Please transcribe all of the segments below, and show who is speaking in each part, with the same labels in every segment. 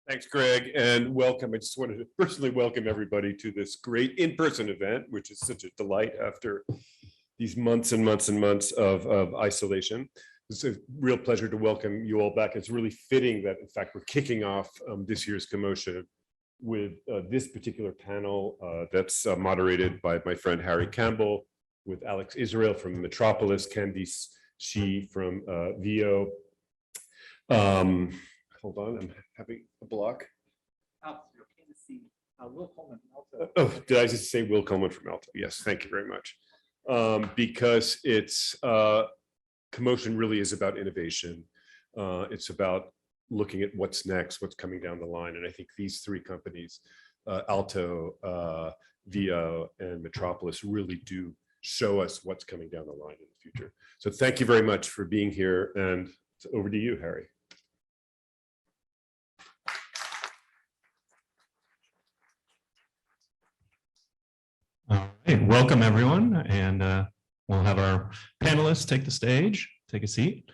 Speaker 1: Thanks, Greg, and welcome. I just wanted to personally welcome everybody to this great in-person event, which is such a delight after these months and months and months of isolation. It's a real pleasure to welcome you all back. It's really fitting that, in fact, we're kicking off this year's CoMotion with this particular panel that's moderated by my friend Harry Campbell, with Alex Israel from Metropolis, Candice Xie from VO. Hold on, I'm having a block.
Speaker 2: Will Coleman from Alto.
Speaker 1: Oh, did I just say Will Coleman from Alto? Yes, thank you very much. Because it's CoMotion really is about innovation. It's about looking at what's next, what's coming down the line. And I think these three companies, Alto, VO, and Metropolis, really do show us what's coming down the line in the future. So thank you very much for being here, and over to you, Harry.
Speaker 3: All right, welcome everyone, and we'll have our panelists take the stage, take a seat.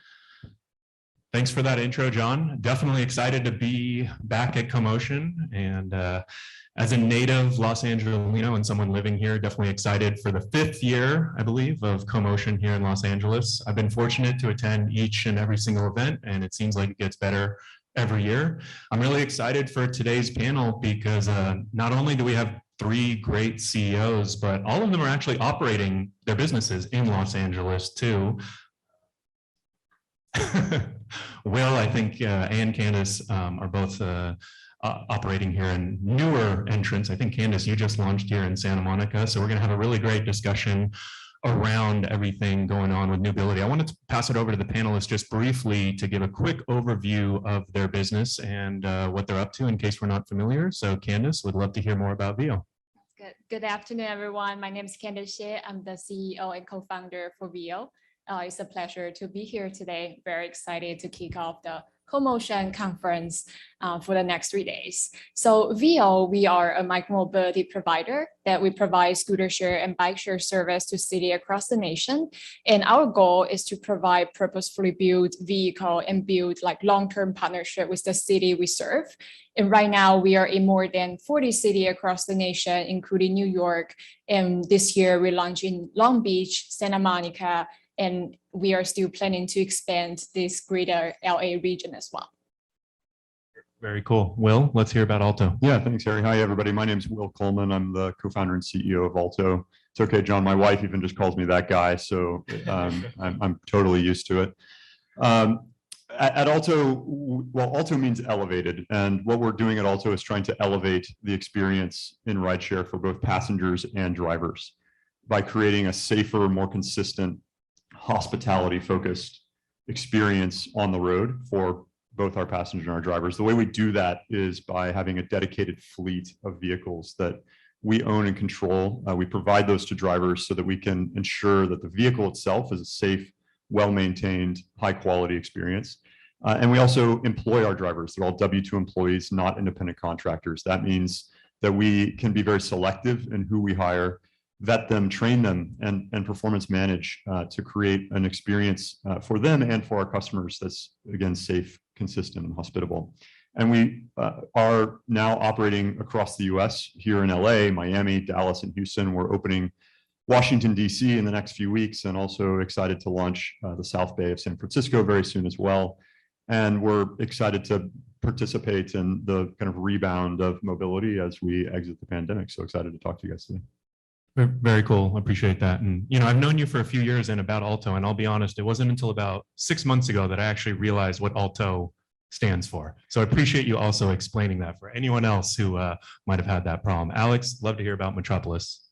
Speaker 3: Thanks for that intro, John. Definitely excited to be back at CoMotion, and as a native Los Angelino and someone living here, definitely excited for the 5th year, I believe, of CoMotion here in Los Angeles. I've been fortunate to attend each and every single event, and it seems like it gets better every year. I'm really excited for today's panel because not only do we have 3 great CEOs, but all of them are actually operating their businesses in Los Angeles too. Will, I think, and Candice are both operating here, and newer entrants. I think, Candice, you just launched here in Santa Monica. So we're going to have a really great discussion around everything going on with Newbility. I wanted to pass it over to the panelists just briefly to give a quick overview of their business and what they're up to in case we're not familiar. So Candice, would love to hear more about VO.
Speaker 4: Good afternoon, everyone. My name is Candice Xie. I'm the CEO and co-founder for VO. It's a pleasure to be here today. Very excited to kick off the CoMotion conference for the next 3 days. So VO, we are a micromobility provider that we provide scooter share and bike share service to cities across the nation. And our goal is to provide purposefully built vehicle and build like long-term partnership with the city we serve. And right now we are in more than 40 cities across the nation, including New York. And this year we launched in Long Beach, Santa Monica, and we are still planning to expand this greater LA region as well.
Speaker 3: Very cool. Will, let's hear about Alto.
Speaker 5: Yeah, thanks, Harry. Hi, everybody. My name is Will Coleman. I'm the co-founder and CEO of Alto. It's okay, John. My wife even just calls me that guy, so I'm totally used to it. At Alto, well, Alto means elevated, and what we're doing at Alto is trying to elevate the experience in rideshare for both passengers and drivers by creating a safer, more consistent, hospitality-focused experience on the road for both our passengers and our drivers. The way we do that is by having a dedicated fleet of vehicles that we own and control. We provide those to drivers so that we can ensure that the vehicle itself is a safe, well-maintained, high-quality experience. And we also employ our drivers. They're all W-2 employees, not independent contractors. That means that we can be very selective in who we hire, vet them, train them, and performance manage to create an experience for them and for our customers that's, again, safe, consistent, and hospitable. And we are now operating across the US, here in LA, Miami, Dallas, and Houston. We're opening Washington, DC in the next few weeks, and also excited to launch the South Bay of San Francisco very soon as well. And we're excited to participate in the kind of rebound of mobility as we exit the pandemic. So excited to talk to you guys today.
Speaker 3: Very cool. I appreciate that. And, you know, I've known you for a few years and about Alto, and I'll be honest, it wasn't until about 6 months ago that I actually realized what Alto stands for. So I appreciate you also explaining that for anyone else who might have had that problem. Alex, love to hear about Metropolis.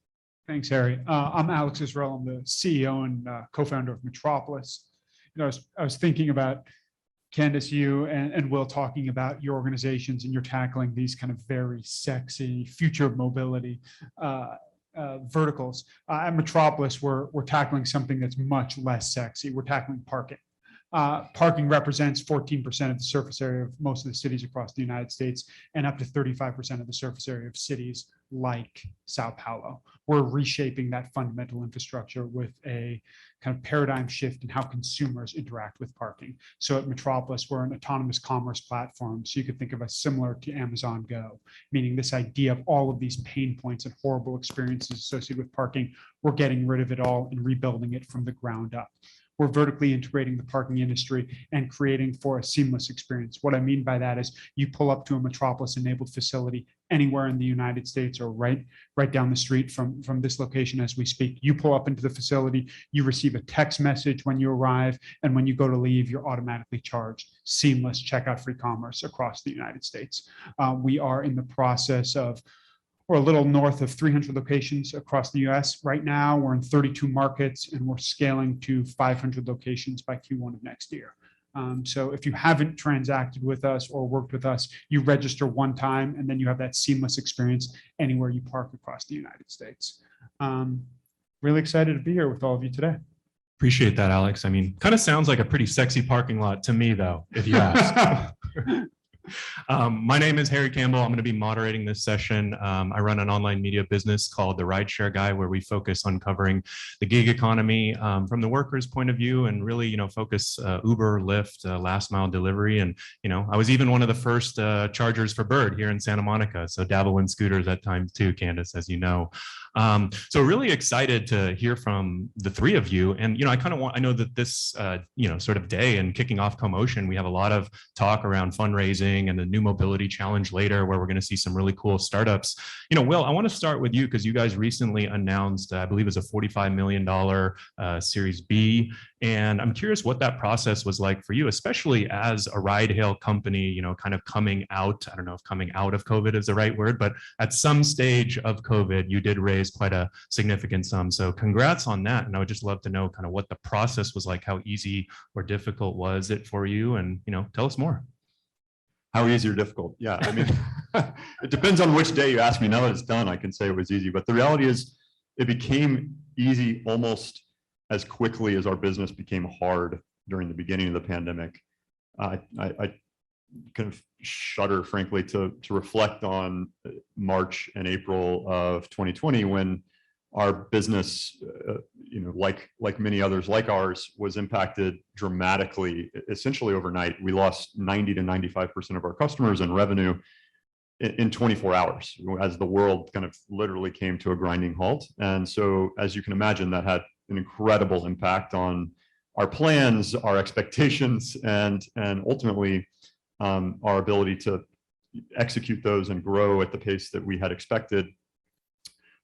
Speaker 2: Thanks, Harry. I'm Alex Israel. I'm the CEO and co-founder of Metropolis. You know, I was thinking about Candice, you and Will talking about your organizations, and you're tackling these kind of very sexy future of mobility verticals. At Metropolis, we're tackling something that's much less sexy. We're tackling parking. Parking represents 14% of the surface area of most of the cities across the United States and up to 35% of the surface area of cities like Sao Paulo. We're reshaping that fundamental infrastructure with a kind of paradigm shift in how consumers interact with parking. So at Metropolis, we're an autonomous commerce platform. So you could think of us similar to Amazon Go, meaning this idea of all of these pain points and horrible experiences associated with parking, we're getting rid of it all and rebuilding it from the ground up. We're vertically integrating the parking industry and creating for a seamless experience. What I mean by that is you pull up to a Metropolis enabled facility anywhere in the United States or right down the street from this location as we speak. You pull up into the facility, you receive a text message when you arrive, and when you go to leave, you're automatically charged. Seamless checkout free commerce across the United States. We are in the process of, we're a little north of 300 locations across the US. Right now, we're in 32 markets and we're scaling to 500 locations by Q1 of next year. So if you haven't transacted with us or worked with us, you register one time and then you have that seamless experience anywhere you park across the United States. Really excited to be here with all of you today.
Speaker 3: Appreciate that, Alex. I mean, kind of sounds like a pretty sexy parking lot to me, though, if you ask. My name is Harry Campbell. I'm going to be moderating this session. I run an online media business called The Rideshare Guy, where we focus on covering the gig economy from the worker's point of view, and really, focus Uber, Lyft, last mile delivery. And, I was even one of the first chargers for Bird here in Santa Monica. So dabble in scooters at times too, Candice, as you know. So really excited to hear from the three of you. And, I know that this, sort of day and kicking off CoMotion, we have a lot of talk around fundraising and the new mobility challenge later, where we're going to see some really cool startups. Will, I want to start with you because you guys recently announced, I believe it was a $45 million Series B. And I'm curious what that process was like for you, especially as a ride hail company, kind of coming out. I don't know if coming out of COVID is the right word, but at some stage of COVID, you did raise quite a significant sum. So congrats on that. And I would just love to know kind of what the process was like, how easy or difficult was it for you? And, tell us more.
Speaker 5: How easy or difficult? Yeah, I mean, it depends on which day you ask me. Now that it's done, I can say it was easy. But the reality is it became easy almost as quickly as our business became hard during the beginning of the pandemic. I kind of shudder, frankly, to reflect on March and April of 2020 when our business, like many others like ours, was impacted dramatically, essentially overnight. We lost 90 to 95% of our customers and revenue in 24 hours as the world kind of literally came to a grinding halt. And so, as you can imagine, that had an incredible impact on our plans, our expectations, and ultimately our ability to execute those and grow at the pace that we had expected.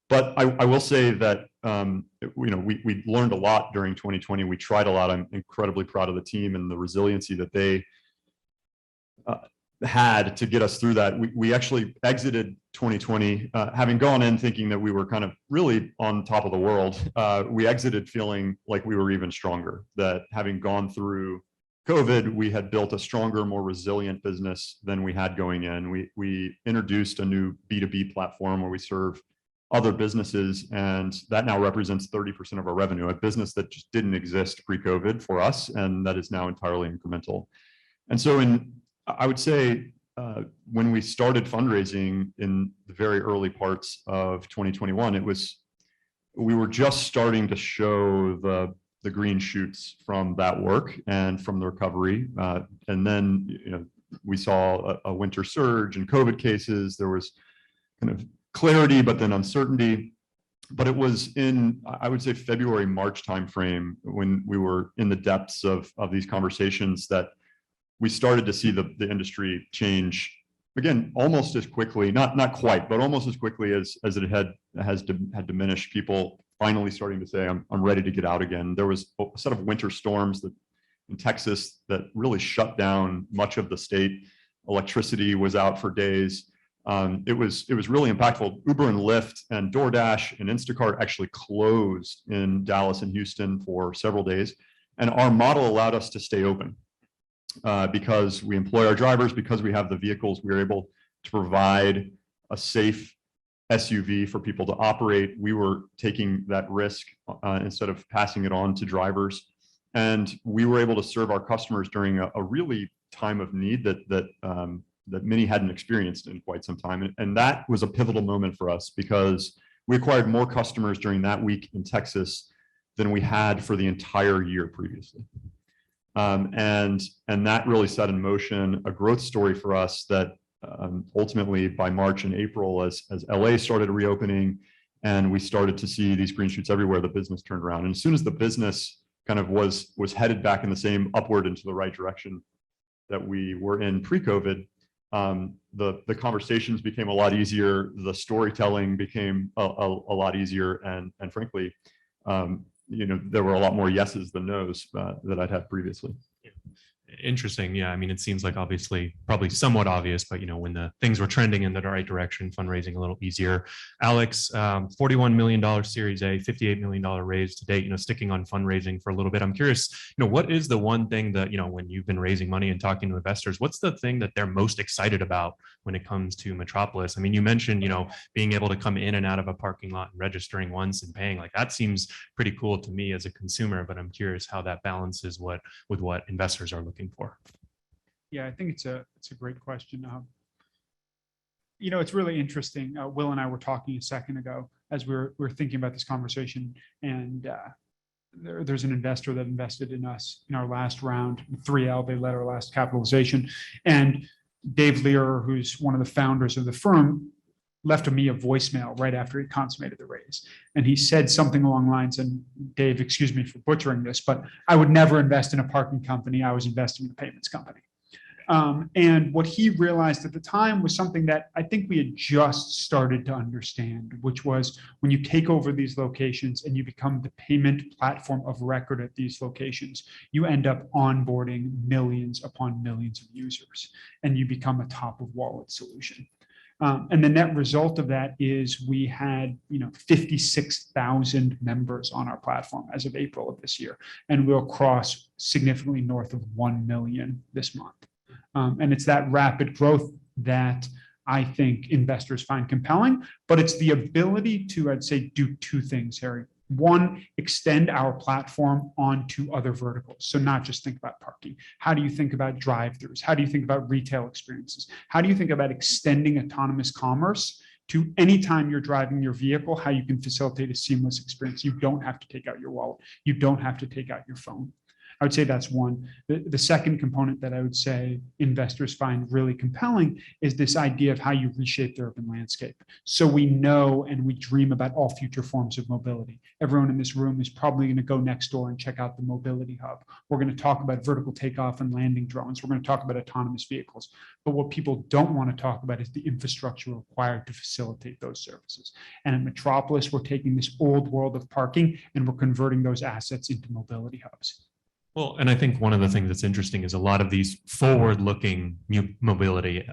Speaker 5: But I will say that we learned a lot during 2020. We tried a lot. I'm incredibly proud of the team and the resiliency that they had to get us through that. We actually exited 2020 having gone in thinking that we were kind of really on top of the world. We exited feeling like we were even stronger, that having gone through COVID, we had built a stronger, more resilient business than we had going in. We introduced a new B2B platform where we serve other businesses, and that now represents 30% of our revenue, a business that just didn't exist pre-COVID for us, and that is now entirely incremental. And so I would say when we started fundraising in the very early parts of 2021, we were just starting to show the green shoots from that work and from the recovery. And then we saw a winter surge in COVID cases. There was kind of clarity, but then uncertainty. But it was in, I would say, February, March timeframe when we were in the depths of these conversations that we started to see the industry change again, almost as quickly, not quite, but almost as quickly as it had diminished. People finally starting to say, I'm ready to get out again. There was a set of winter storms in Texas that really shut down much of the state. Electricity was out for days. It was really impactful. Uber and Lyft and DoorDash and Instacart actually closed in Dallas and Houston for several days. And our model allowed us to stay open because we employ our drivers, because we have the vehicles, we were able to provide a safe SUV for people to operate. We were taking that risk instead of passing it on to drivers. And we were able to serve our customers during a really time of need that many hadn't experienced in quite some time. And that was a pivotal moment for us because we acquired more customers during that week in Texas than we had for the entire year previously. And that really set in motion a growth story for us that ultimately by March and April, as LA started reopening and we started to see these green shoots everywhere, the business turned around. And as soon as the business kind of was headed back in the same upward into the right direction that we were in pre-COVID, the conversations became a lot easier. The storytelling became a lot easier. And frankly, there were a lot more yeses than nos that I'd had previously.
Speaker 3: Interesting. Yeah. I mean, it seems like obviously probably somewhat obvious, but when the things were trending in the right direction, fundraising a little easier. Alex, $41 million Series A, $58 million raise to date, sticking on fundraising for a little bit. I'm curious, what is the one thing that, when you've been raising money and talking to investors, what's the thing that they're most excited about when it comes to Metropolis? I mean, you mentioned, being able to come in and out of a parking lot and registering once and paying, like that seems pretty cool to me as a consumer, but I'm curious how that balances with what investors are looking for.
Speaker 2: Yeah, I think it's a great question. It's really interesting. Will and I were talking a second ago as we were thinking about this conversation, and there's an investor that invested in us in our last round, 3L. They led our last capitalization, and Dave Lear, who's one of the founders of the firm, left me a voicemail right after he consummated the raise. And he said something along the lines, and Dave, excuse me for butchering this, but I would never invest in a parking company. I was investing in a payments company. And what he realized at the time was something that I think we had just started to understand, which was when you take over these locations and you become the payment platform of record at these locations, you end up onboarding millions upon millions of users, and you become a top of wallet solution. And the net result of that is we had 56,000 members on our platform as of April of this year, and we'll cross significantly north of 1 million this month. And it's that rapid growth that I think investors find compelling, but it's the ability to, I'd say, do two things, Harry. One, extend our platform onto other verticals. So not just think about parking. How do you think about drive-throughs? How do you think about retail experiences? How do you think about extending autonomous commerce to anytime you're driving your vehicle, how you can facilitate a seamless experience? You don't have to take out your wallet. You don't have to take out your phone. I would say that's one. The second component that I would say investors find really compelling is this idea of how you reshape the urban landscape. So we know and we dream about all future forms of mobility. Everyone in this room is probably going to go next door and check out the mobility hub. We're going to talk about vertical takeoff and landing drones. We're going to talk about autonomous vehicles. But what people don't want to talk about is the infrastructure required to facilitate those services. And at Metropolis, we're taking this old world of parking and we're converting those assets into mobility hubs.
Speaker 3: Well, and I think one of the things that's interesting is a lot of these forward-looking mobility,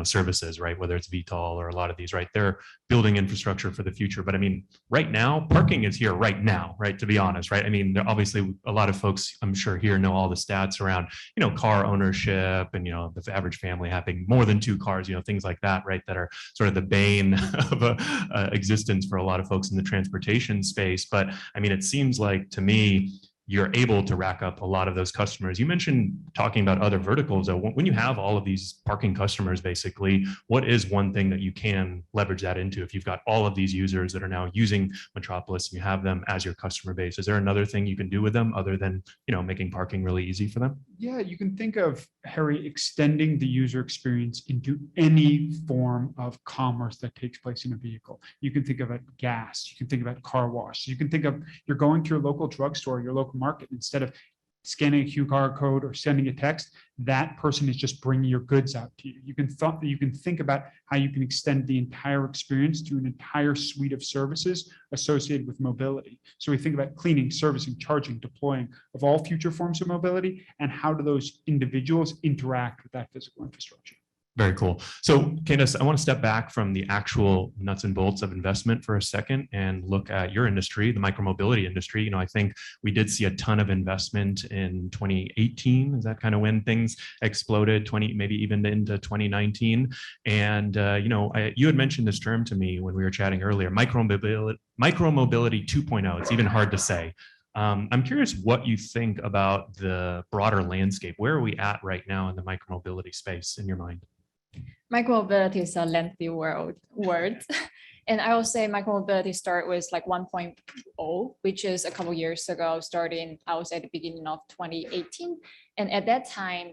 Speaker 3: services, right? Whether it's VTOL or a lot of these, right? They're building infrastructure for the future. But I mean, right now, parking is here right now, right? To be honest, right? I mean, obviously a lot of folks, I'm sure here know all the stats around, car ownership and, the average family having more than 2 cars, things like that, right? That are sort of the bane of existence for a lot of folks in the transportation space. But I mean, it seems like to me, you're able to rack up a lot of those customers. You mentioned talking about other verticals. When you have all of these parking customers, basically, what is one thing that you can leverage that into? If you've got all of these users that are now using Metropolis and you have them as your customer base, is there another thing you can do with them other than, making parking really easy for them?
Speaker 2: Yeah, you can think of, Harry, extending the user experience into any form of commerce that takes place in a vehicle. You can think about gas. You can think about car wash. You can think of you're going to your local drugstore, your local market, instead of scanning a QR code or sending a text, that person is just bringing your goods out to you. You can think about how you can extend the entire experience to an entire suite of services associated with mobility. So we think about cleaning, servicing, charging, deploying of all future forms of mobility, and how do those individuals interact with that physical infrastructure.
Speaker 3: Very cool. So Candice, I want to step back from the actual nuts and bolts of investment for a second and look at your industry, the micromobility industry. I think we did see a ton of investment in 2018. Is that kind of when things exploded, maybe even into 2019? And, you had mentioned this term to me when we were chatting earlier, micromobility 2.0. It's even hard to say. I'm curious what you think about the broader landscape. Where are we at right now in the micromobility space in your mind?
Speaker 4: Micromobility is a lengthy word. And I will say micromobility start with like 1.0, which is a couple years ago, starting, I would say at the beginning of 2018. And at that time,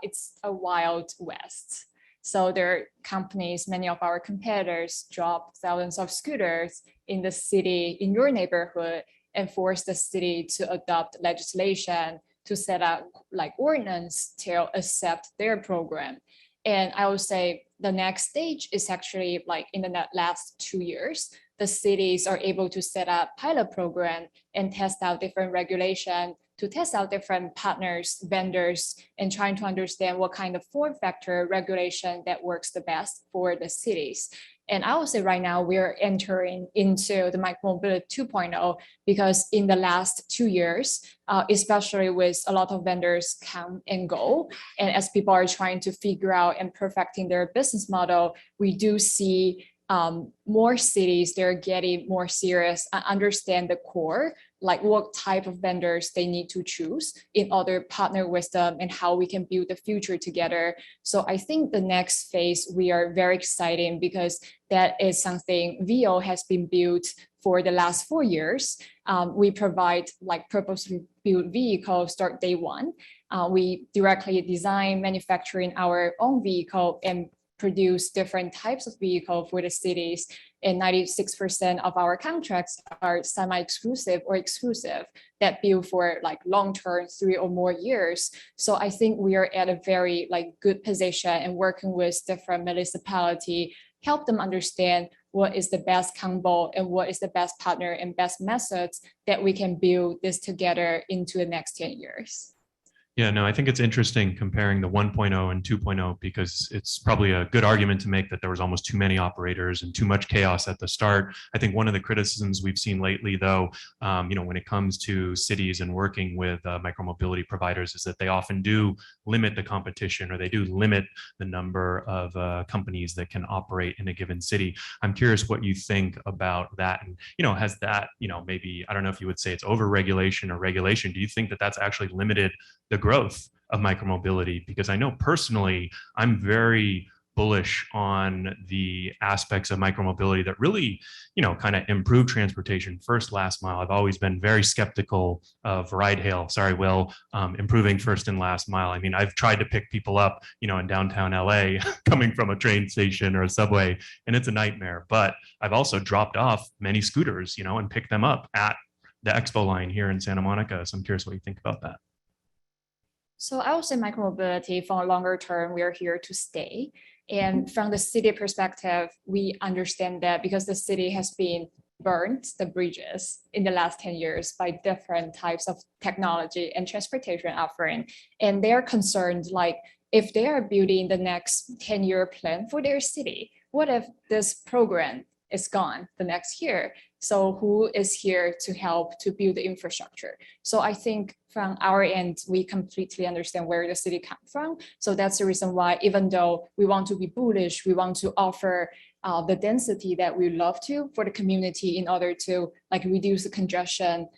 Speaker 4: it's a wild west. So there are companies, many of our competitors drop thousands of scooters in the city, in your neighborhood, and force the city to adopt legislation to set up like ordinance to accept their program. And I would say the next stage is actually like in the last 2 years, the cities are able to set up pilot program and test out different regulation, to test out different partners, vendors, and trying to understand what kind of form factor regulation that works the best for the cities. And I would say right now we're entering into the micromobility 2.0 because in the last 2 years, especially with a lot of vendors come and go, and as people are trying to figure out and perfecting their business model, we do see more cities, they're getting more serious and understand the core, like what type of vendors they need to choose in order to partner with them and how we can build the future together. So I think the next phase, we are very excited because that is something VO has been built for the last 4 years. We provide like purpose-built vehicles start day one. We directly design, manufacturing our own vehicle and produce different types of vehicle for the cities. And 96% of our contracts are semi-exclusive or exclusive that build for like long-term 3 or more years. So I think we are at a very like good position and working with different municipality, help them understand what is the best combo and what is the best partner and best methods that we can build this together into the next 10 years.
Speaker 3: Yeah, no, I think it's interesting comparing the 1.0 and 2.0 because it's probably a good argument to make that there was almost too many operators and too much chaos at the start. I think one of the criticisms we've seen lately, though, when it comes to cities and working with micromobility providers, is that they often do limit the competition or they do limit the number of companies that can operate in a given city. I'm curious what you think about that, and has that, maybe I don't know if you would say it's over-regulation or regulation. Do you think that that's actually limited the growth of micromobility? Because I know personally, I'm very bullish on the aspects of micromobility that really, kind of improve transportation first, last mile. I've always been very skeptical of ride hail. Sorry, Will, improving first and last mile. I mean, I've tried to pick people up, in downtown LA coming from a train station or a subway, and it's a nightmare. But I've also dropped off many scooters, and picked them up at the expo line here in Santa Monica. So I'm curious what you think about that.
Speaker 4: So I would say micromobility for a longer term, we are here to stay. And from the city perspective, we understand that because the city has been burnt the bridges in the last 10 years by different types of technology and transportation offering. And they're concerned, like if they are building the next 10-year plan for their city, what if this program is gone the next year? So who is here to help to build the infrastructure? So I think from our end, we completely understand where the city comes from. So that's the reason why, even though we want to be bullish, we want to offer the density that we love to for the community in order to like reduce the congestion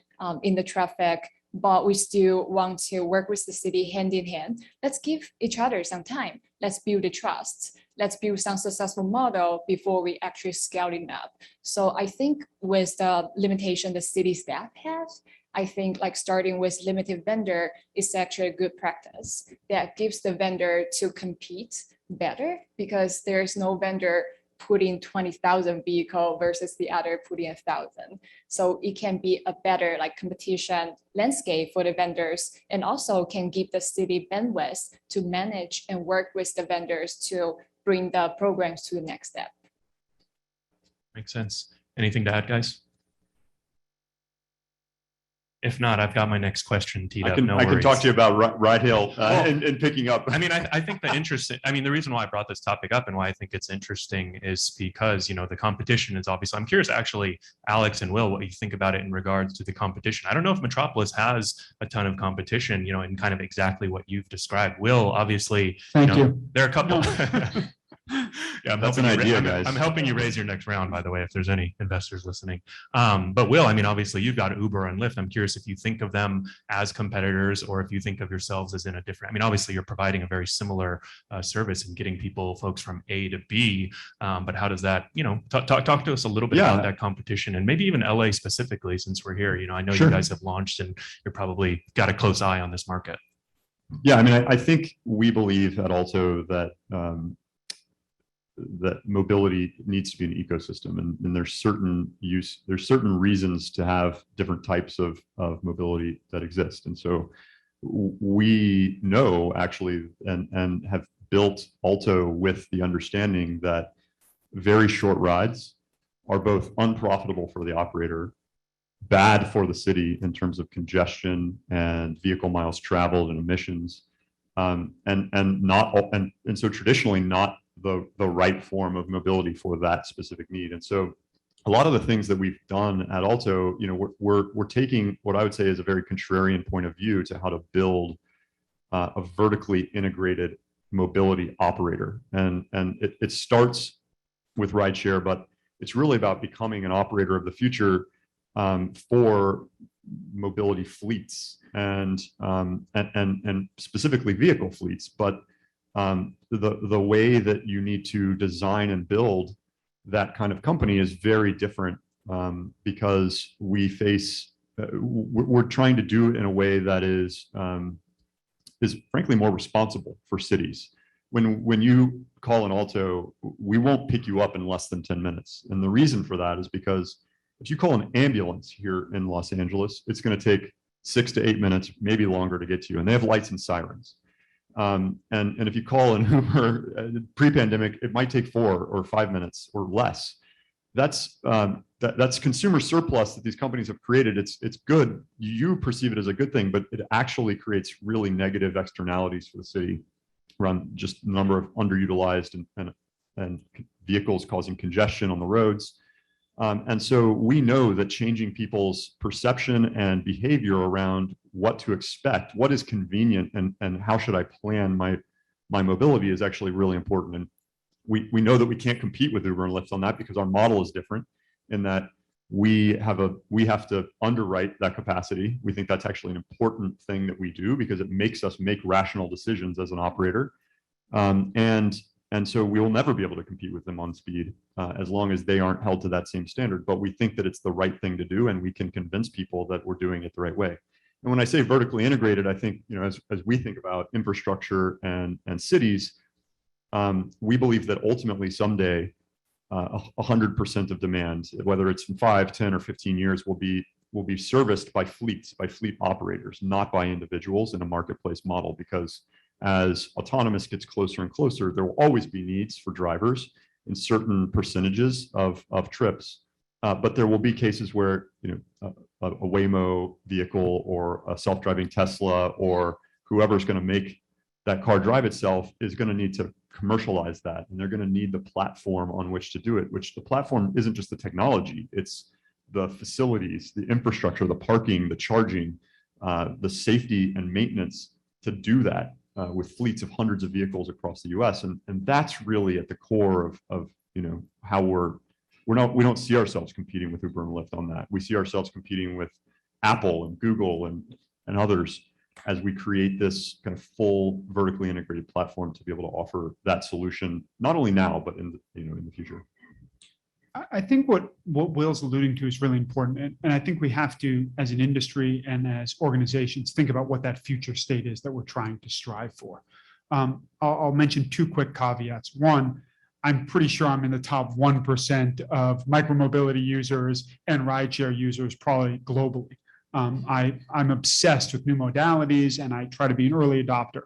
Speaker 4: in the traffic, but we still want to work with the city hand in hand. Let's give each other some time. Let's build the trust. Let's build some successful model before we actually scaling up. So I think with the limitation the city staff has, I think like starting with limited vendor is actually a good practice that gives the vendor to compete better because there's no vendor putting 20,000 vehicle versus the other putting 1,000. So it can be a better like competition landscape for the vendors and also can give the city bandwidth to manage and work with the vendors to bring the programs to the next step.
Speaker 3: Makes sense. Anything to add, guys? If not, I've got my next question teed up.
Speaker 5: I can talk to you about ride hail and picking up.
Speaker 3: I mean, I think the reason why I brought this topic up and why I think it's interesting is because, the competition is obviously, I'm curious actually, Alex and Will, what you think about it in regards to the competition. I don't know if Metropolis has a ton of competition, in kind of exactly what you've described. Will, obviously,
Speaker 2: Thank you.
Speaker 3: There are a couple. Yeah, I'm
Speaker 5: That's
Speaker 3: helping
Speaker 5: an
Speaker 3: you
Speaker 5: idea,
Speaker 3: I'm,
Speaker 5: guys.
Speaker 3: I'm helping you raise your next round, by the way, if there's any investors listening. But Will, I mean, obviously you've got Uber and Lyft. I'm curious if you think of them as competitors or if you think of yourselves as in a different, I mean, obviously you're providing a very similar service and getting folks from A to B. But how does that, talk to us a little bit about that competition and maybe even LA specifically, since we're here. I know you guys have launched and you're probably got a close eye on this market.
Speaker 5: Yeah, I mean, I think we believe at Alto that that mobility needs to be an ecosystem, and there's certain reasons to have different types of mobility that exist. And so we know actually and have built Alto with the understanding that very short rides are both unprofitable for the operator, bad for the city in terms of congestion and vehicle miles traveled and emissions, and so traditionally not the right form of mobility for that specific need. And so a lot of the things that we've done at Alto, we're taking what I would say is a very contrarian point of view to how to build a vertically integrated mobility operator. And it starts with rideshare, but it's really about becoming an operator of the future for mobility fleets and specifically vehicle fleets. But the way that you need to design and build that kind of company is very different, because we're trying to do it in a way that is frankly more responsible for cities. When you call an Alto, we won't pick you up in less than 10 minutes. And the reason for that is because if you call an ambulance here in Los Angeles, it's going to take 6 to 8 minutes, maybe longer to get to you. And they have lights and sirens. And if you call an Uber pre-pandemic, it might take 4 or 5 minutes or less. That's consumer surplus that these companies have created. It's good. You perceive it as a good thing, but it actually creates really negative externalities for the city around just the number of underutilized and vehicles causing congestion on the roads. And so we know that changing people's perception and behavior around what to expect, what is convenient, and how should I plan my mobility is actually really important. And we know that we can't compete with Uber and Lyft on that because our model is different in that we have to underwrite that capacity. We think that's actually an important thing that we do because it makes us make rational decisions as an operator. And so we will never be able to compete with them on speed as long as they aren't held to that same standard. But we think that it's the right thing to do, and we can convince people that we're doing it the right way. And when I say vertically integrated, I think, as we think about infrastructure and cities, we believe that ultimately someday 100% of demand, whether it's in 5, 10, or 15 years, will be serviced by fleet operators, not by individuals in a marketplace model. Because as autonomous gets closer and closer, there will always be needs for drivers in certain percentages of trips. But there will be cases where a Waymo vehicle or a self-driving Tesla or whoever's going to make that car drive itself is going to need to commercialize that, and they're going to need the platform on which to do it. Which the platform isn't just the technology; it's the facilities, the infrastructure, the parking, the charging, the safety and maintenance to do that with fleets of hundreds of vehicles across the U.S. And that's really at the core of how we don't see ourselves competing with Uber and Lyft on that. We see ourselves competing with Apple and Google and others as we create this kind of full vertically integrated platform to be able to offer that solution, not only now, but in the future.
Speaker 2: I think what Will's alluding to is really important. And I think we have to, as an industry and as organizations, think about what that future state is that we're trying to strive for. I'll mention 2 quick caveats. One, I'm pretty sure I'm in the top 1% of micromobility users and rideshare users, probably globally. I'm obsessed with new modalities, and I try to be an early adopter.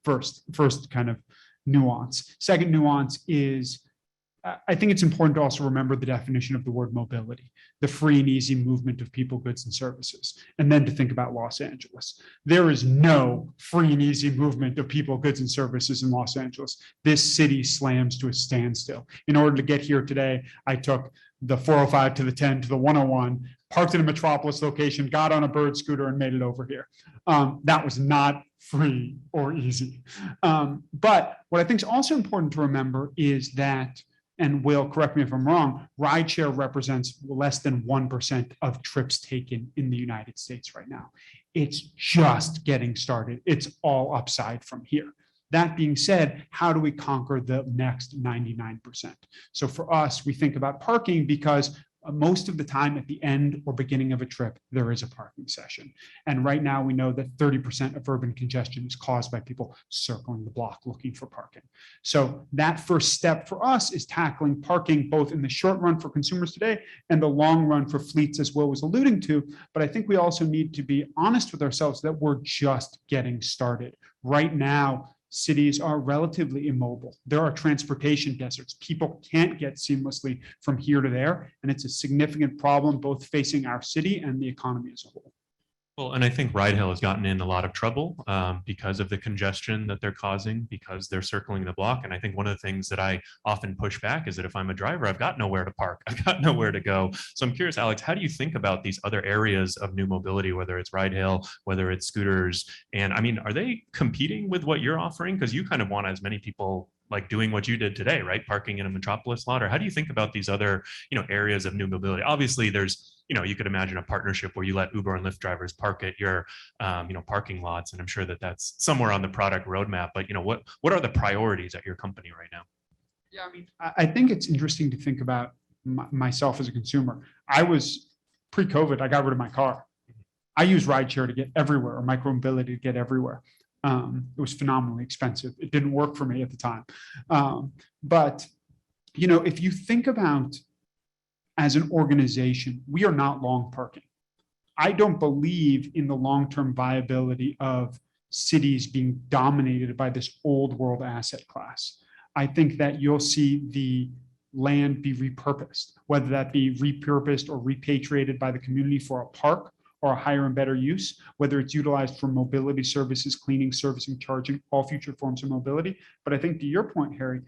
Speaker 2: First kind of nuance. Second nuance is, I think it's important to also remember the definition of the word mobility, the free and easy movement of people, goods, and services, and then to think about Los Angeles. There is no free and easy movement of people, goods, and services in Los Angeles. This city slams to a standstill. In order to get here today, I took the 405 to the 10 to the 101, parked in a Metropolis location, got on a bird scooter and made it over here. That was not free or easy. But what I think is also important to remember is that, and Will, correct me if I'm wrong, rideshare represents less than 1% of trips taken in the United States right now. It's just getting started. It's all upside from here. That being said, how do we conquer the next 99%? So for us, we think about parking because most of the time at the end or beginning of a trip, there is a parking session. And right now we know that 30% of urban congestion is caused by people circling the block looking for parking. So that first step for us is tackling parking both in the short run for consumers today and the long run for fleets, as Will was alluding to. But I think we also need to be honest with ourselves that we're just getting started. Right now, cities are relatively immobile. There are transportation deserts. People can't get seamlessly from here to there. And it's a significant problem both facing our city and the economy as a whole.
Speaker 3: Well, and I think ride hail has gotten in a lot of trouble because of the congestion that they're causing, because they're circling the block. And I think one of the things that I often push back is that if I'm a driver, I've got nowhere to park. I've got nowhere to go. So I'm curious, Alex, how do you think about these other areas of new mobility, whether it's ride hail, whether it's scooters? And I mean, are they competing with what you're offering? Because you kind of want as many people like doing what you did today, right? Parking in a Metropolis lot, or how do you think about these other, areas of new mobility? Obviously there's, you could imagine a partnership where you let Uber and Lyft drivers park at your, parking lots. And I'm sure that that's somewhere on the product roadmap, but what are the priorities at your company right now?
Speaker 2: Yeah, I mean, I think it's interesting to think about myself as a consumer. I was pre-COVID, I got rid of my car. I use rideshare to get everywhere, or micromobility to get everywhere. It was phenomenally expensive. It didn't work for me at the time. But, if you think about as an organization, we are not long parking. I don't believe in the long-term viability of cities being dominated by this old world asset class. I think that you'll see the land be repurposed, whether that be repurposed or repatriated by the community for a park or a higher and better use, whether it's utilized for mobility services, cleaning, servicing, charging, all future forms of mobility. But I think to your point, Harry,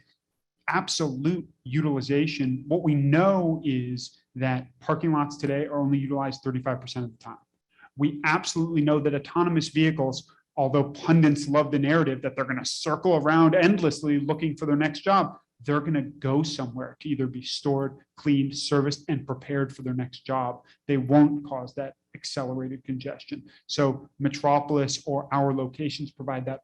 Speaker 2: absolute utilization, what we know is that parking lots today are only utilized 35% of the time. We absolutely know that autonomous vehicles, although pundits love the narrative that they're going to circle around endlessly looking for their next job, they're going to go somewhere to either be stored, cleaned, serviced, and prepared for their next job. They won't cause that accelerated congestion. So Metropolis or our locations provide that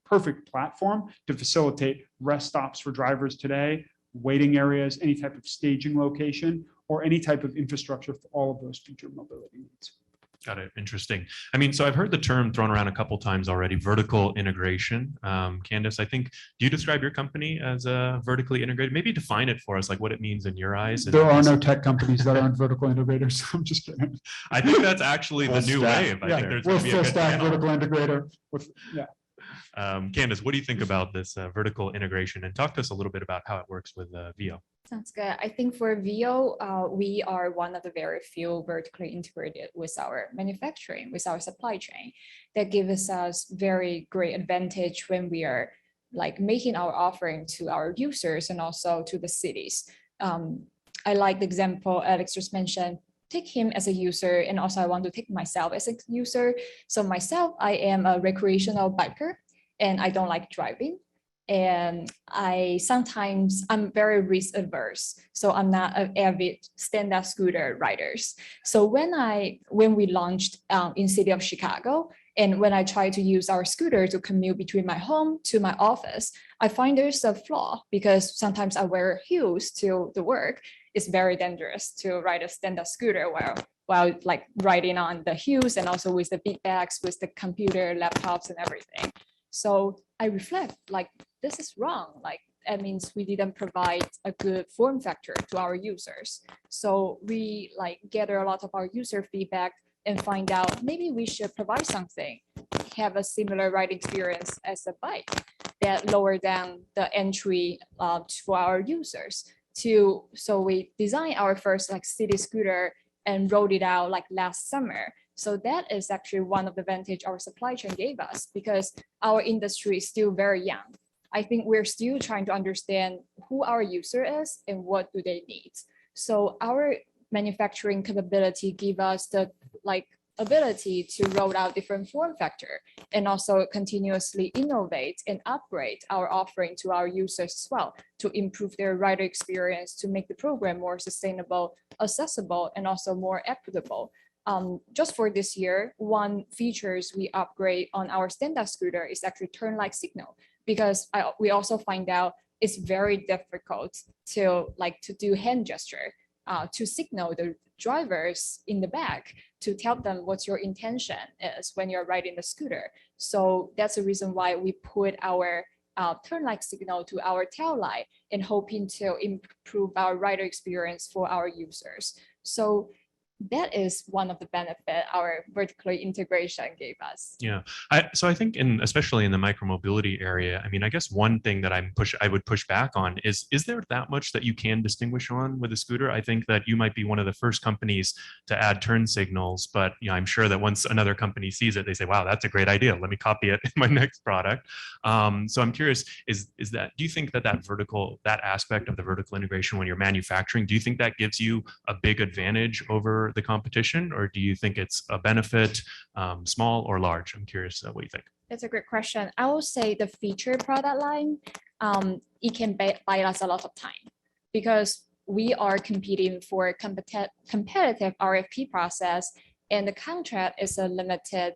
Speaker 2: perfect platform to facilitate rest stops for drivers today, waiting areas, any type of staging location, or any type of infrastructure for all of those future mobility needs.
Speaker 3: Got it. Interesting. I mean, so I've heard the term thrown around a couple of times already, vertical integration. Candice, I think, do you describe your company as vertically integrated? Maybe define it for us, like what it means in your eyes.
Speaker 2: There are no tech companies that aren't vertical integrators. I'm just kidding.
Speaker 3: I think that's actually the new wave. I think there's
Speaker 2: we're full stack vertical integrator.
Speaker 3: Candice, what do you think about this vertical integration? And talk to us a little bit about how it works with VO.
Speaker 4: Sounds good. I think for VO, we are one of the very few vertically integrated with our manufacturing, with our supply chain. That gives us very great advantage when we are like making our offering to our users and also to the cities. I like the example Alex just mentioned. Take him as a user, and also I want to take myself as a user. So myself, I am a recreational biker, and I don't like driving. And I'm very risk averse. So I'm not an avid stand-up scooter riders. So when we launched in city of Chicago, and when I try to use our scooter to commute between my home to my office, I find there's a flaw because sometimes I wear heels to the work. It's very dangerous to ride a stand-up scooter while like riding on the heels and also with the beat bags, with the computer, laptops and everything. So I reflect like, this is wrong. Like that means we didn't provide a good form factor to our users. So we like gather a lot of our user feedback and find out maybe we should provide something, have a similar ride experience as a bike that lower down the entry for our users. So we designed our first like city scooter and rolled it out like last summer. So that is actually one of the advantage our supply chain gave us because our industry is still very young. I think we're still trying to understand who our user is and what do they need. So our manufacturing capability give us the ability to roll out different form factor and also continuously innovate and upgrade our offering to our users as well to improve their rider experience, to make the program more sustainable, accessible, and also more equitable. Just for this year, one features we upgrade on our standard scooter is actually turn light signal, because we also find out it's very difficult to do hand gesture to signal the drivers in the back to tell them what your intention is when you're riding the scooter. So that's the reason why we put our turn light signal to our tail light and hoping to improve our rider experience for our users. So that is one of the benefit our vertical integration gave us.
Speaker 3: Yeah, so I think especially in the micromobility area, I mean, I guess one thing that I would push back on is there that much that you can distinguish on with a scooter? I think that you might be one of the first companies to add turn signals, but I'm sure that once another company sees it, they say, wow, that's a great idea. Let me copy it in my next product. So I'm curious, do you think that that aspect of the vertical integration when you're manufacturing, do you think that gives you a big advantage over the competition, or do you think it's a benefit, small or large? I'm curious what you think.
Speaker 4: That's a great question. I will say the feature product line, it can buy us a lot of time because we are competing for a competitive RFP process, and the contract is a limited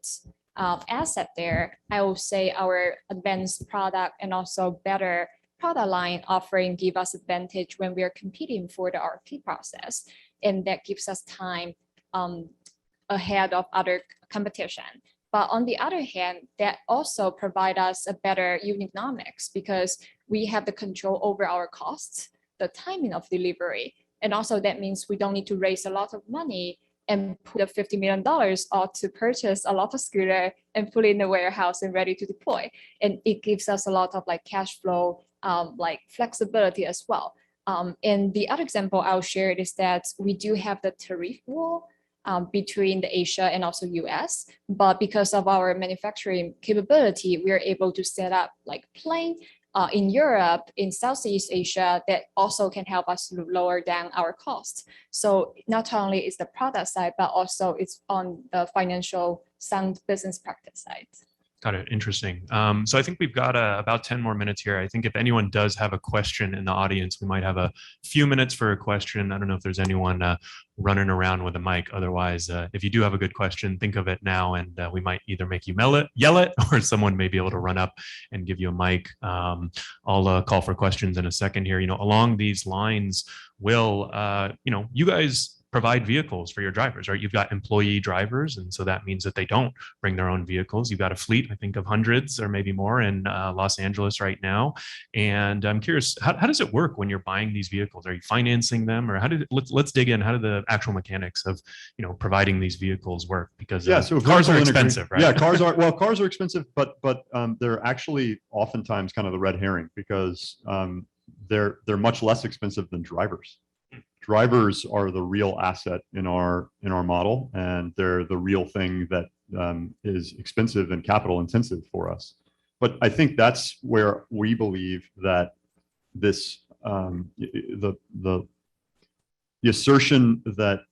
Speaker 4: asset there. I will say our advanced product and also better product line offering give us advantage when we are competing for the RFP process, and that gives us time ahead of other competition. But on the other hand, that also provide us a better unit economics because we have the control over our costs, the timing of delivery, and also that means we don't need to raise a lot of money and put the $50 million out to purchase a lot of scooter and put it in the warehouse and ready to deploy. And it gives us a lot of cash flow, flexibility as well. And the other example I'll share is that we do have the tariff wall between the Asia and also US, but because of our manufacturing capability, we are able to set up plane in Europe, in Southeast Asia, that also can help us to lower down our costs. So not only is the product side, but also it's on the financial sound business practice side.
Speaker 3: Got it. Interesting. So I think we've got about 10 more minutes here. I think if anyone does have a question in the audience, we might have a few minutes for a question. I don't know if there's anyone running around with a mic. Otherwise, if you do have a good question, think of it now, and we might either make you yell it, or someone may be able to run up and give you a mic. I'll call for questions in a second here. Along these lines, Will, you guys provide vehicles for your drivers, right? You've got employee drivers, and so that means that they don't bring their own vehicles. You've got a fleet, I think, of hundreds or maybe more in Los Angeles right now. And I'm curious, how does it work when you're buying these vehicles? Are you financing them, or let's dig in? How do the actual mechanics of providing these vehicles work? Because
Speaker 5: so
Speaker 3: cars are expensive, right?
Speaker 5: Yeah, cars are expensive, but they're actually oftentimes kind of the red herring because they're much less expensive than drivers. Drivers are the real asset in our model, and they're the real thing that is expensive and capital intensive for us. But I think that's where we believe that this the assertion that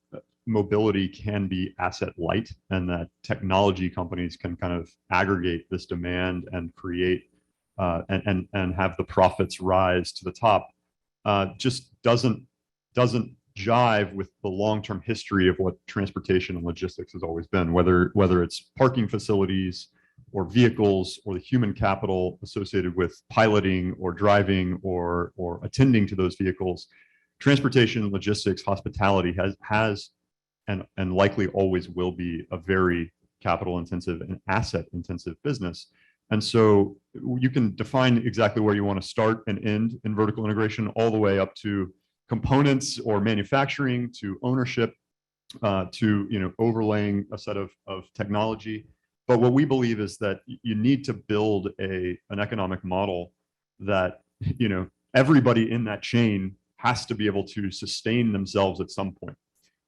Speaker 5: mobility can be asset light and that technology companies can kind of aggregate this demand and create and have the profits rise to the top just doesn't jive with the long-term history of what transportation and logistics has always been, whether it's parking facilities or vehicles or the human capital associated with piloting or driving or attending to those vehicles. Transportation, logistics, hospitality has and likely always will be a very capital intensive and asset intensive business. And so you can define exactly where you want to start and end in vertical integration, all the way up to components or manufacturing, to ownership, to overlaying a set of technology. But what we believe is that you need to build an economic model that everybody in that chain has to be able to sustain themselves at some point.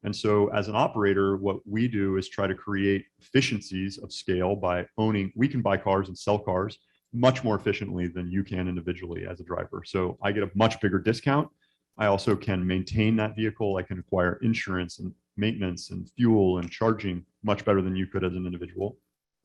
Speaker 5: And so as an operator, what we do is try to create efficiencies of scale by owning. We can buy cars and sell cars much more efficiently than you can individually as a driver. So I get a much bigger discount. I also can maintain that vehicle. I can acquire insurance and maintenance and fuel and charging much better than you could as an individual.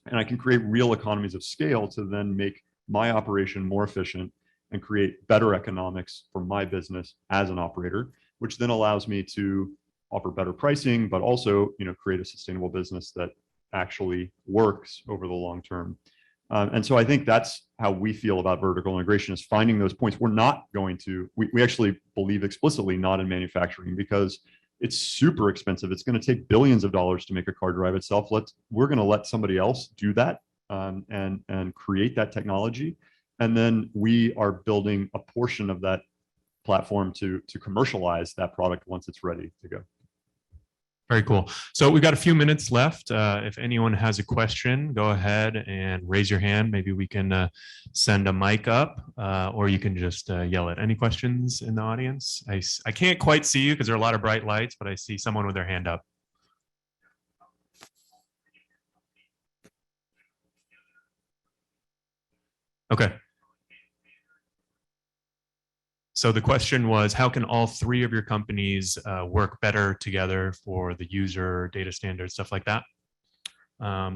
Speaker 5: And I can create real economies of scale to then make my operation more efficient and create better economics for my business as an operator, which then allows me to offer better pricing, but also, create a sustainable business that actually works over the long term. And so I think that's how we feel about vertical integration, is finding those points. We're not going to, we actually believe explicitly not in manufacturing, because it's super expensive. It's going to take billions of dollars to make a car drive itself. We're going to let somebody else do that, and create that technology. And then we are building a portion of that platform to commercialize that product once it's ready to go.
Speaker 3: Very cool. So we've got a few minutes left. If anyone has a question, go ahead and raise your hand. Maybe we can send a mic up, or you can just yell it. Any questions in the audience? I can't quite see you because there are a lot of bright lights, but I see someone with their hand up. Okay. So the question was, how can all three of your companies work better together for the user, data standards, stuff like that?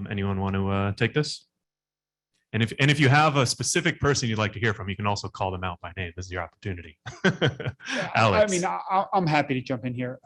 Speaker 3: Anyone want to take this? And if you have a specific person you'd like to hear from, you can also call them out by name. This is your opportunity. Alex.
Speaker 2: I mean, I'm happy to jump in here.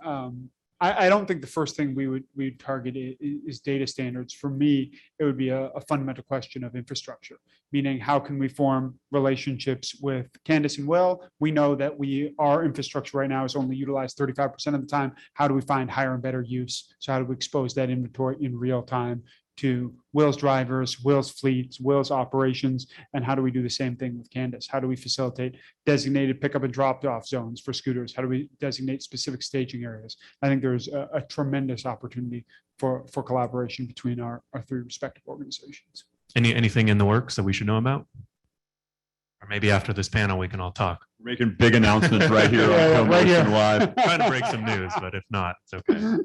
Speaker 2: I don't think the first thing we'd target is data standards. For me, it would be a fundamental question of infrastructure, meaning how can we form relationships with Candice and Will? We know that our infrastructure right now is only utilized 35% of the time. How do we find higher and better use? So how do we expose that inventory in real time to Will's drivers, Will's fleets, Will's operations, and how do we do the same thing with Candice? How do we facilitate designated pickup and drop-off zones for scooters? How do we designate specific staging areas? I think there's a tremendous opportunity for collaboration between our three respective organizations.
Speaker 3: Anything in the works that we should know about? Or maybe after this panel, we can all talk.
Speaker 5: We're making big announcements right here on
Speaker 2: right here.
Speaker 5: CoMotion Live.
Speaker 3: Trying to break some news, but if not, it's okay.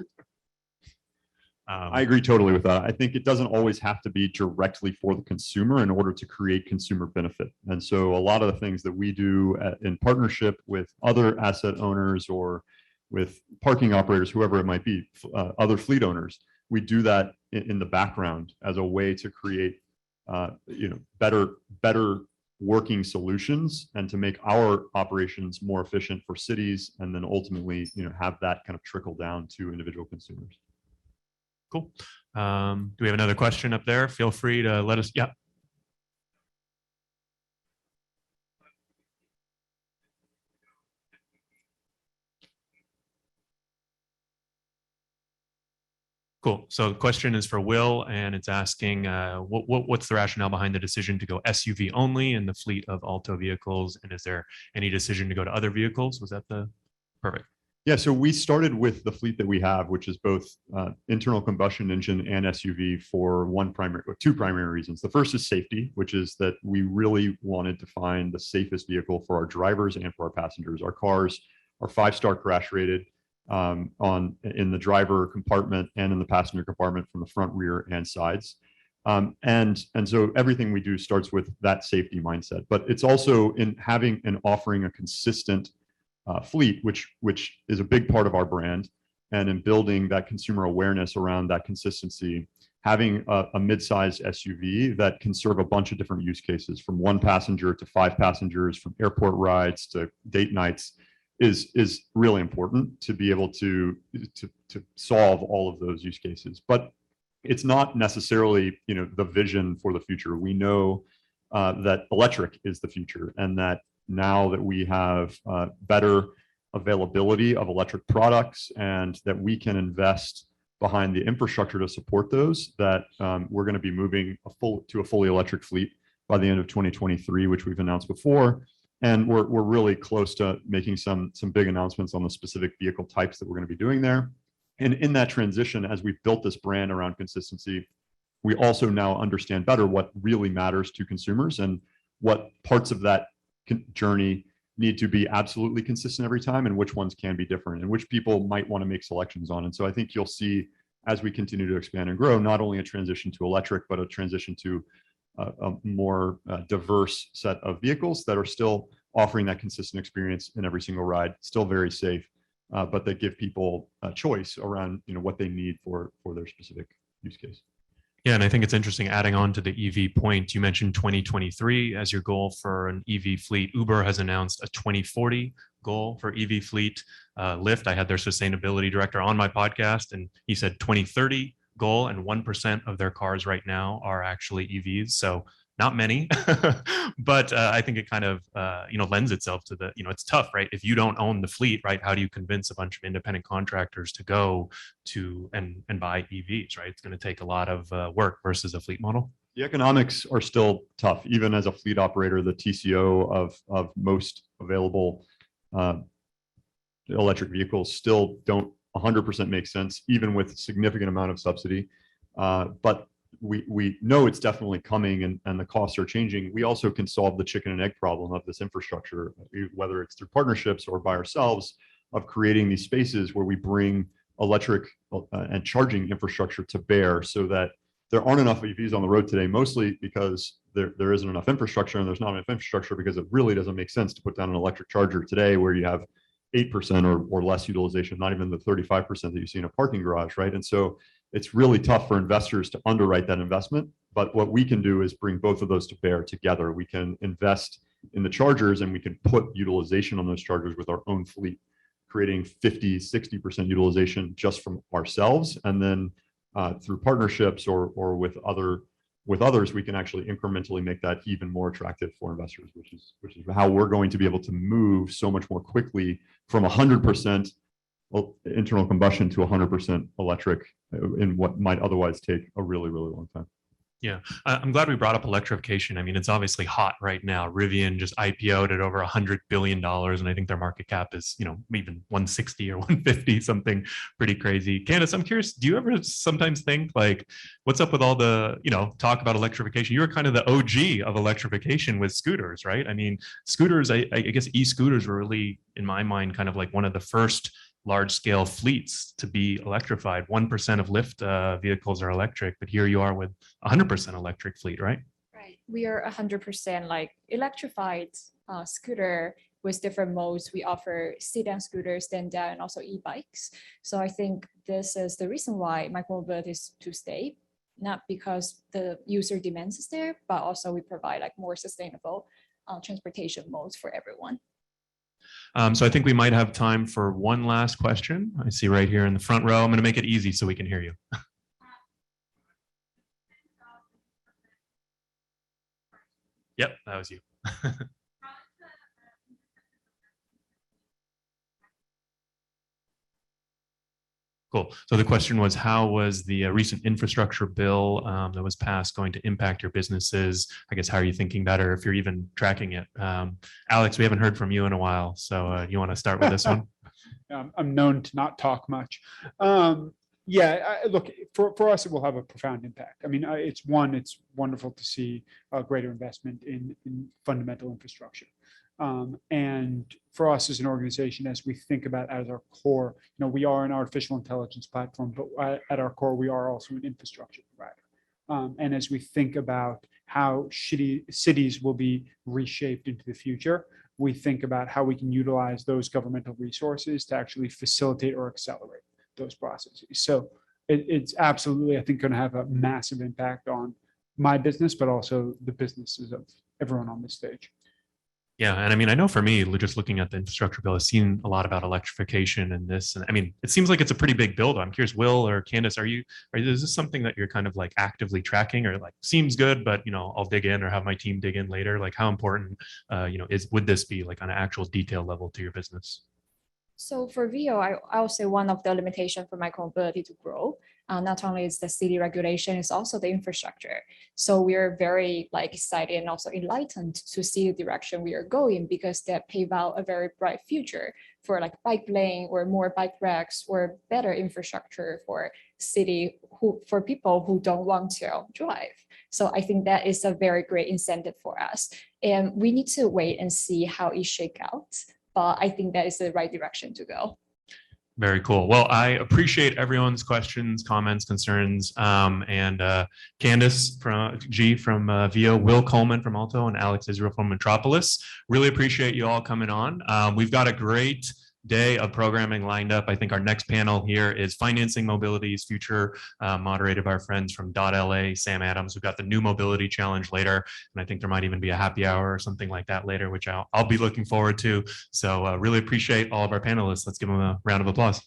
Speaker 5: I agree totally with that. I think it doesn't always have to be directly for the consumer in order to create consumer benefit. And so a lot of the things that we do in partnership with other asset owners or with parking operators, whoever it might be, other fleet owners, we do that in the background as a way to create better working solutions and to make our operations more efficient for cities, and then ultimately have that kind of trickle down to individual consumers.
Speaker 3: Cool. Do we have another question up there? Feel free to let us. Yeah. Cool. So the question is for Will, and it's asking, what's the rationale behind the decision to go SUV only in the fleet of Alto vehicles? And is there any decision to go to other vehicles? Was that perfect?
Speaker 5: Yeah, so we started with the fleet that we have, which is both internal combustion engine and SUV for two primary reasons. The first is safety, which is that we really wanted to find the safest vehicle for our drivers and for our passengers. Our cars are 5-star crash rated in the driver compartment and in the passenger compartment from the front, rear, and sides. And so everything we do starts with that safety mindset, but it's also in having and offering a consistent fleet, which is a big part of our brand, and in building that consumer awareness around that consistency. Having a mid-sized SUV that can serve a bunch of different use cases, from 1 passenger to 5 passengers, from airport rides to date nights, is really important to be able to solve all of those use cases. But it's not necessarily the vision for the future. We know that electric is the future, and that now that we have better availability of electric products and that we can invest behind the infrastructure to support those, that we're going to be moving to a fully electric fleet by the end of 2023, which we've announced before. And we're really close to making some big announcements on the specific vehicle types that we're going to be doing there. And in that transition, as we've built this brand around consistency, we also now understand better what really matters to consumers and what parts of that journey need to be absolutely consistent every time, and which ones can be different, and which people might want to make selections on. And so I think you'll see, as we continue to expand and grow, not only a transition to electric, but a transition to a more diverse set of vehicles that are still offering that consistent experience in every single ride, still very safe, but that give people a choice around, what they need for their specific use case.
Speaker 3: Yeah, and I think it's interesting adding on to the EV point. You mentioned 2023 as your goal for an EV fleet. Uber has announced a 2040 goal for EV fleet. Lyft, I had their sustainability director on my podcast, and he said 2030 goal, and 1% of their cars right now are actually EVs. So not many, but I think it kind of, lends itself to the, it's tough, right? If you don't own the fleet, right, how do you convince a bunch of independent contractors to go to and buy EVs, right? It's going to take a lot of work versus a fleet model.
Speaker 5: The economics are still tough. Even as a fleet operator, the TCO of most available electric vehicles still don't 100% make sense, even with significant amount of subsidy. But we know it's definitely coming, and the costs are changing. We also can solve the chicken and egg problem of this infrastructure, whether it's through partnerships or by ourselves, of creating these spaces where we bring electric and charging infrastructure to bear, so that there aren't enough EVs on the road today, mostly because there isn't enough infrastructure, and there's not enough infrastructure because it really doesn't make sense to put down an electric charger today where you have 8% or less utilization, not even the 35% that you see in a parking garage, right? And so it's really tough for investors to underwrite that investment. But what we can do is bring both of those to bear together. We can invest in the chargers, and we can put utilization on those chargers with our own fleet, creating 50, 60% utilization just from ourselves. And then through partnerships or with others, we can actually incrementally make that even more attractive for investors, which is how we're going to be able to move so much more quickly from 100% internal combustion to 100% electric in what might otherwise take a really, really long time.
Speaker 3: Yeah, I'm glad we brought up electrification. I mean, it's obviously hot right now. Rivian just IPO'd at over $100 billion, and I think their market cap is, even 160 or 150, something pretty crazy. Candice, I'm curious, do you ever sometimes think, like, what's up with all the, talk about electrification? You were kind of the OG of electrification with scooters, right? I mean, scooters, I guess e-scooters were really, in my mind, kind of like one of the first large-scale fleets to be electrified. 1% of Lyft vehicles are electric, but here you are with 100% electric fleet, right?
Speaker 4: Right. We are 100% like electrified scooter with different modes. We offer sedan scooters, stand-down, and also e-bikes. So I think this is the reason why micromobility is to stay, not because the user demands is there, but also we provide like more sustainable transportation modes for everyone.
Speaker 3: So I think we might have time for one last question. I see right here in the front row. I'm going to make it easy so we can hear you. Yep, that was you. Cool. So the question was, how was the recent infrastructure bill that was passed going to impact your businesses? I guess, how are you thinking about it, or if you're even tracking it? Alex, we haven't heard from you in a while, so you want to start with this one?
Speaker 2: I'm known to not talk much. Look, for us, it will have a profound impact. I mean, it's wonderful to see a greater investment in fundamental infrastructure. And for us as an organization, as we think about as our core, we are an artificial intelligence platform, but at our core, we are also an infrastructure provider. And as we think about how cities will be reshaped into the future, we think about how we can utilize those governmental resources to actually facilitate or accelerate those processes. So it's absolutely, I think, going to have a massive impact on my business, but also the businesses of everyone on this stage.
Speaker 3: Yeah, and I mean, I know for me, just looking at the infrastructure bill, I've seen a lot about electrification and this, and I mean, it seems like it's a pretty big bill. I'm curious, Will or Candice, is this something that you're kind of like actively tracking, or like seems good, but I'll dig in or have my team dig in later? Like, how important, would this be, like, on an actual detail level to your business?
Speaker 4: So for VO, I would say one of the limitations for micromobility to grow, not only is the city regulation, it's also the infrastructure. So we are very excited and also enlightened to see the direction we are going, because that pave out a very bright future for like bike lane or more bike racks or better infrastructure for city for people who don't want to drive. So I think that is a very great incentive for us. And we need to wait and see how it shake out. But I think that is the right direction to go.
Speaker 3: Very cool. Well, I appreciate everyone's questions, comments, concerns, and Candice Xie from VO, Will Coleman from Alto, and Alex Israel from Metropolis. Really appreciate you all coming on. We've got a great day of programming lined up. I think our next panel here is Financing Mobility's Future, moderated by our friends from .LA, Sam Adams. We've got the New Mobility Challenge later, and I think there might even be a happy hour or something like that later, which I'll be looking forward to. So really appreciate all of our panelists. Let's give them a round of applause.